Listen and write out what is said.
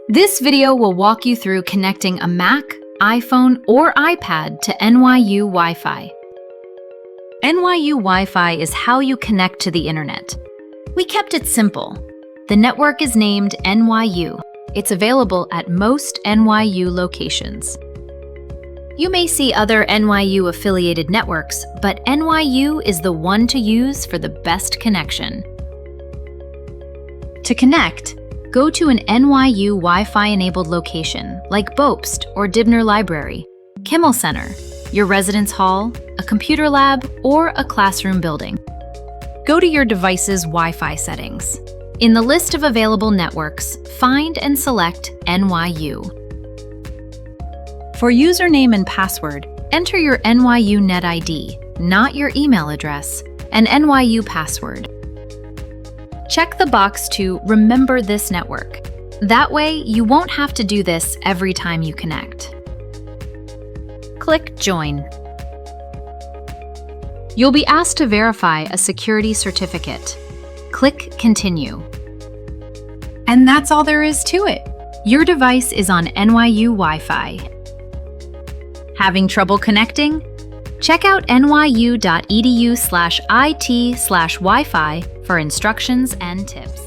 This video will walk you through connecting a Mac, iPhone, or iPad to NYU Wi-Fi. NYU Wi-Fi is how you connect to the internet. We kept it simple. The network is named NYU. It's available at most NYU locations. You may see other NYU-affiliated networks, but NYU is the one to use for the best connection. To connect, go to an NYU Wi-Fi-enabled location like Bobst or Dibner Library, Kimmel Center, your residence hall, a computer lab, or a classroom building. Go to your device's Wi-Fi settings. In the list of available networks, find and select NYU. For username and password, enter your NYU Net ID, not your email address, and NYU password. Check the box to remember this network. That way, you won't have to do this every time you connect. Click Join. You'll be asked to verify a security certificate. Click Continue. And that's all there is to it. Your device is on NYU Wi-Fi. Having trouble connecting? Check out nyu.edu/it/Wi-Fi for instructions and tips.